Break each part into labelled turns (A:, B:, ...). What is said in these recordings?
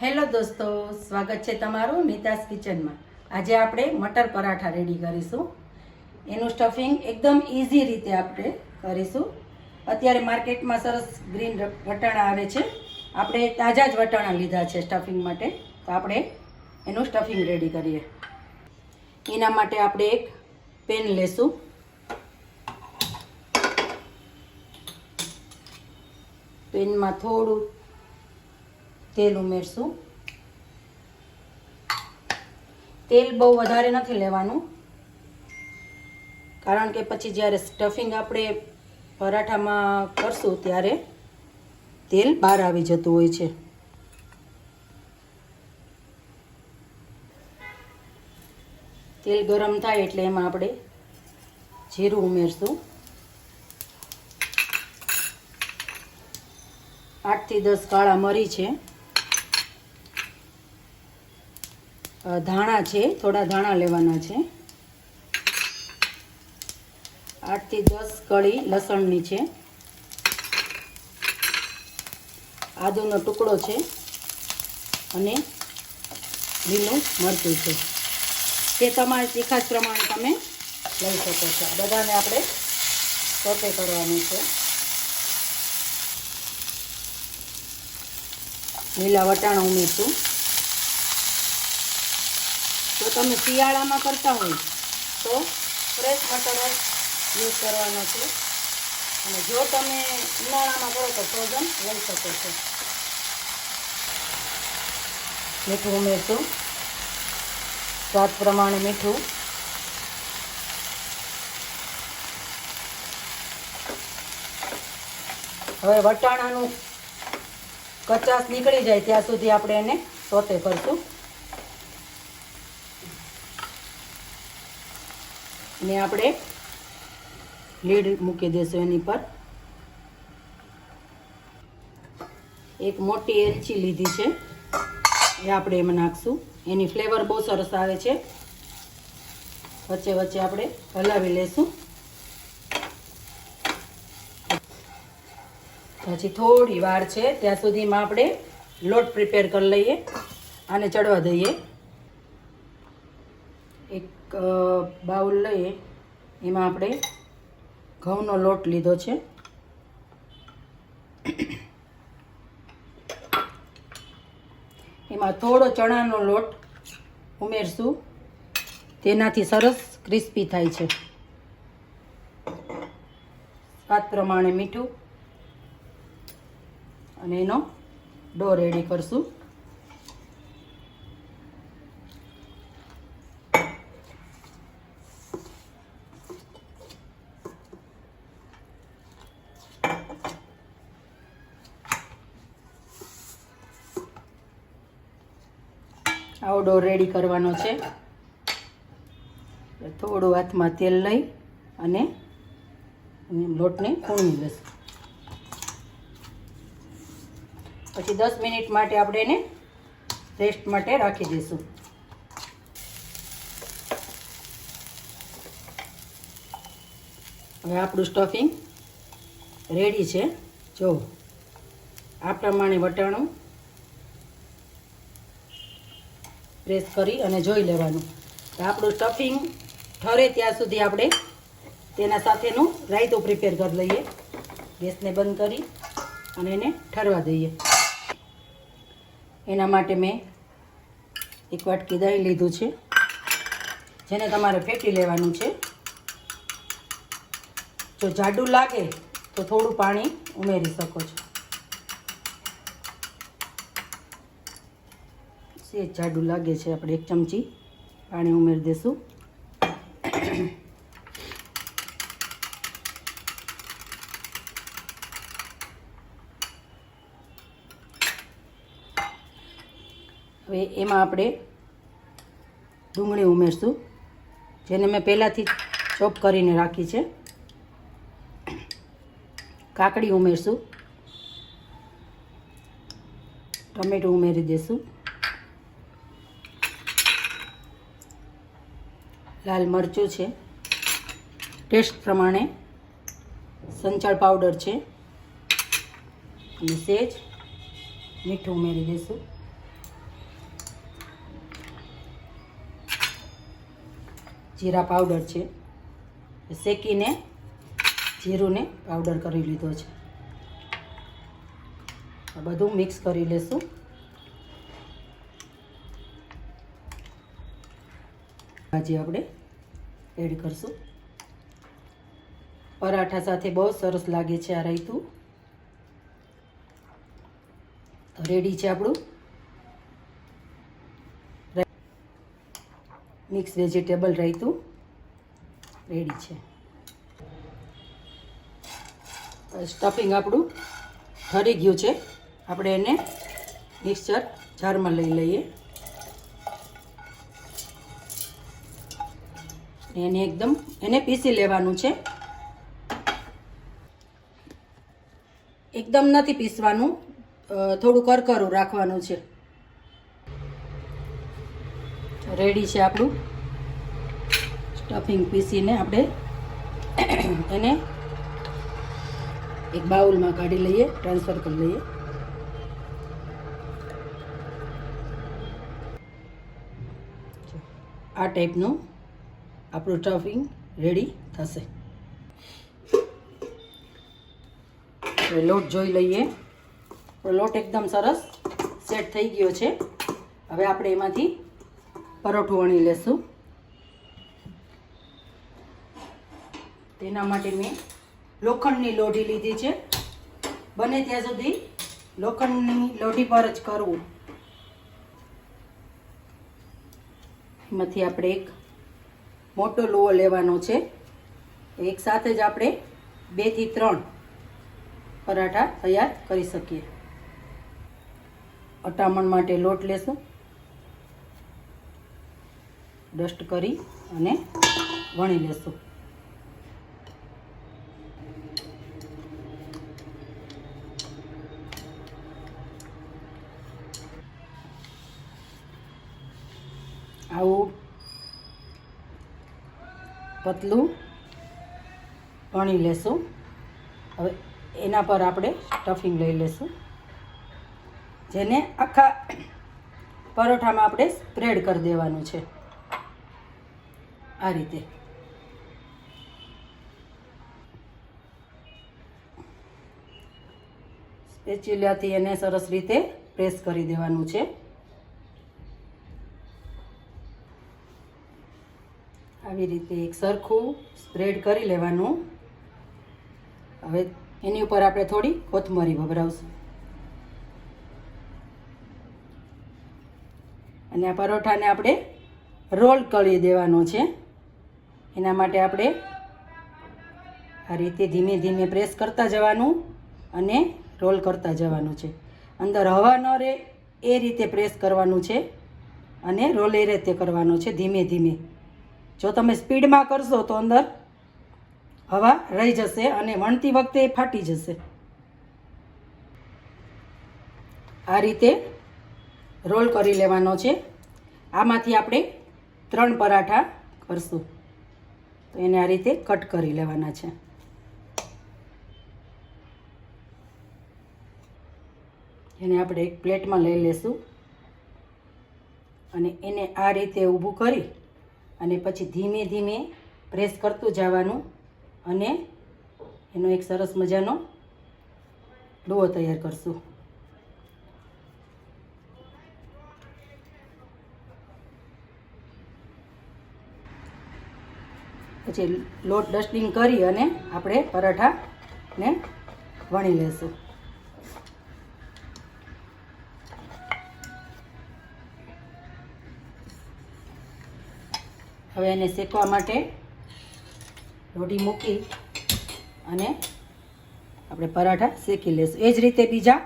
A: Hello દોસ્તો, સ્વાગત છે તમારું નીતાસ કિચનમાં। આજે આપણે મટર પરાઠા રેડી કરીશું। એનું સ્ટફિંગ એકદમ ઇઝી રીતે આપણે કરીશું। અત્યારે માર્કેટમાં સરસ ગ્રીન વટાણા આવે છે, આપણે તાજા જ વટાણા લીધા છે સ્ટફિંગ માટે, તો આપણે એનું સ્ટફિંગ રેડી કરીએ। એના માટે આપણે એક પેન લેશું। પેનમાં થોડું તેલ ઉમેરશું। તેલ બહુ વધારે નથી લેવાનું, કારણ કે પછી જ્યારે સ્ટફિંગ આપણે પરાઠામાં કરશું ત્યારે તેલ બહાર આવી જતું હોય છે। તેલ ગરમ થાય એટલે એમાં આપણે જીરું ઉમેરશું। 8 થી 10 કાળા મરી છે, ધાણા છે, થોડા ધાણા લેવાના છે। 8 થી 10 કળી લસણની છે, આદુનો ટુકડો છે અને લીલું મરચું છે। તે તમારી તીખાશ પ્રમાણે તમે લઈ શકો છો। બધાને આપણે સોતે કરવાનું છે। લીલા વટાણા ઉમેરશું। જો તમે શિયાળામાં કરતા હોય તો ફ્રેશ મટર યુઝ કરવાનો છે, અને જો તમે ઉનાળામાં કરો તો ફ્રોઝન લઈ શકો છો। મીઠું ઉમેરશું, સ્વાદ પ્રમાણે મીઠું। હવે વટાણાનું કચાશ નીકળી જાય ત્યાં સુધી આપણે એને સોતે કરશું। ને આપણે લીડ મૂકી દઈશું એની પર। એક મોટી એલચી લીધી છે, એ આપણે એમાં નાખશું। એની ફ્લેવર બહુ સરસ આવે છે। વચ્ચે વચ્ચે આપણે હલાવી લેશું। પછી થોડી વાર છે ત્યાં સુધીમાં આપણે લોટ પ્રિપેર કરી લઈએ। આને ચડવા દઈએ। એક બાઉલ લઈએ, એમાં આપણે ઘઉંનો લોટ લીધો છે, એમાં થોડો ચણાનો લોટ ઉમેરશું, તેનાથી સરસ ક્રિસ્પી થાય છે। સ્વાદ પ્રમાણે મીઠું, અને એનો ડો રેડી કરશું। આવો ડો રેડી કરવાનો છે। થોડું હાથમાં તેલ લઈ અને લોટને કૂણી લઈશું। પછી 10 મિનિટ માટે આપણે એને રેસ્ટ માટે રાખી દઈશું। હવે આપણું સ્ટફિંગ રેડી છે। જો આ પ્રમાણે વટાણું પ્રેસ કરી અને જોઈ લેવાનું। તો આપણું સ્ટફિંગ ઠરે ત્યાં સુધી આપણે તેના સાથેનું રાયતું પ્રિપેર કરી લઈએ। ગેસને બંધ કરી અને એને ઠરવા દઈએ। એના માટે મેં એક વાટકી દહીં લીધું છે, જેને તમારે ફેટી લેવાનું છે। જો જાડું લાગે તો થોડું પાણી ઉમેરી શકો છો। સેજ જાડું લાગે છે, આપણે 1 ચમચી પાણી ઉમેરી દઈશું। હવે એમાં આપણે ડુંગળી ઉમેરશું, જેને મેં પહેલાંથી ચોપ કરીને રાખી છે। કાકડી ઉમેરશું, ટમેટું ઉમેરી દઈશું, લાલ મરચું છે, ટેસ્ટ પ્રમાણે સંચળ પાવડર છે, અને સેજ મીઠું ઉમેરી દઈશું। જીરા પાવડર છે, શેકીને જીરુંને પાવડર કરી લીધો છે. આ બધું મિક્સ કરી લેશું. ભાજી આપણે એડ કરશું. પરાઠા સાથે બહુ સરસ લાગે છે આ રાયતું. તો રેડી છે આપણું મિક્સ વેજીટેબલ રાયતું રેડી છે. સ્ટફિંગ આપણું ઠરી ગયું છે. આપણે એને મિક્સર જારમાં લઈ લઈએ. એને પીસી લેવાનું છે. એકદમ નથી પીસવાનું, થોડું કરકરું રાખવાનું છે. રેડી છે આપણું સ્ટફિંગ. પીસીને આપણે એને એક બાઉલમાં કાઢી લઈએ, ટ્રાન્સફર કરી લઈએ. આ ટાઈપનું આપણું સ્ટફિંગ રેડી થશે. લોટ જોઈ લઈએ. લોટ એકદમ સરસ સેટ થઈ ગયો છે. હવે આપણે એમાંથી પરોઠું વણી લેશું. તેના માટે મેં લોખંડની લોઢી લીધી છે. બને ત્યાં સુધી લોખંડની લોઢી પર જ કરવું. એમાંથી આપણે એક મોટો લુવો લેવાનો છે. એક સાથે જ આપણે 2 થી 3 પરાઠા તૈયાર કરી શકીએ. અટામણ માટે લોટ લેશું. ડસ્ટ કરી અને વણી લેશું. આવું પતલું વણી લેશું. હવે એના પર આપણે સ્ટફિંગ લઈ લેશું, જેને આખા પરોઠામાં આપણે સ્પ્રેડ કરી દેવાનું છે. આ રીતે સ્પેચ્યુલાથી એને સરસ રીતે પ્રેસ કરી દેવાનું છે. આવી રીતે એક સરખું સ્પ્રેડ કરી લેવાનું. હવે એની ઉપર આપણે થોડી કોથમરી ભભરાવશું અને આ પરોઠાને આપણે રોલ કરી દેવાનો છે. એના માટે આપણે આ રીતે ધીમે ધીમે પ્રેસ કરતા જવાનું અને રોલ કરતા જવાનું છે. અંદર હવા ન રહે એ રીતે પ્રેસ કરવાનું છે અને રોલ એ રીતે કરવાનો છે, ધીમે ધીમે. જો તમે સ્પીડમાં કરશો તો અંદર હવા રહી જશે અને વણતી વખતે એ ફાટી જશે. આ રીતે રોલ કરી લેવાનો છે. આમાંથી આપણે 3 પરાઠા કરશું, તો એને આ રીતે કટ કરી લેવાના છે. એને આપણે એક પ્લેટમાં લઈ લેશું અને એને આ રીતે ઊભું કરી અને પછી ધીમે ધીમે પ્રેસ કરતું જવાનું અને એનો એક સરસ મજાનો લુવો તૈયાર કરશું. પછી લોટ ડસ્ટિંગ કરી અને આપણે પરાઠાને વણી લેશું. હવે એને શેકવા માટે લોઢી મૂકી અને આપણે પરાઠા શેકી લેશું. એ જ રીતે બીજા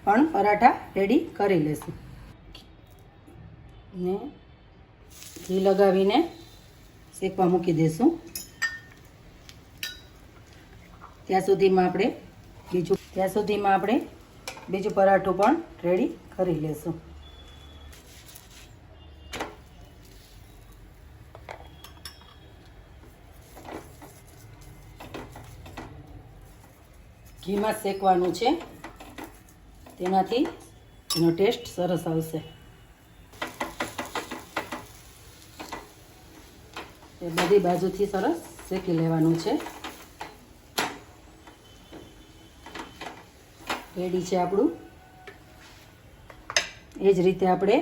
A: પણ પરાઠા રેડી કરી લેશું. ને ઘી લગાવીને શેકવા મૂકી દઈશું. ત્યાં સુધીમાં આપણે બીજું પરાઠું પણ રેડી કરી લેશું. ઘીમાં શેકવાનું છે, તેનાથી એનો ટેસ્ટ સરસ આવશે. એ બધી બાજુથી સરસ શેકી લેવાનું છે. રેડી છે આપણું. એ જ રીતે આપણે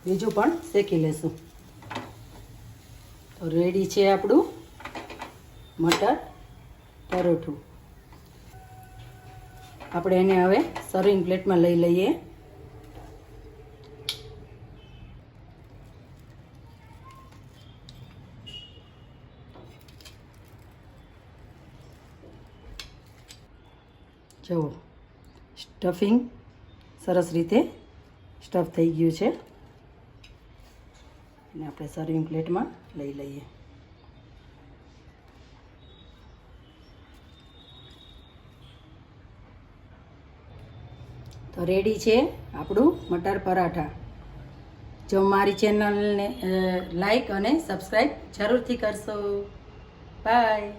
A: બીજું પણ શેકી લેશું. તો રેડી છે આપણું મટર પરોઠું. આપણે એને હવે સર્વિંગ પ્લેટમાં લઈ લઈએ. જુઓ, સ્ટફિંગ સરસ રીતે સ્ટફ થઈ ગયું છે. અને આપણે સર્વિંગ પ્લેટમાં લઈ લઈએ. તો રેડી છે આપણું મટર પરાઠા. જો મારી ચેનલને લાઈક અને સબસ્ક્રાઈબ જરૂરથી કરશો. બાય.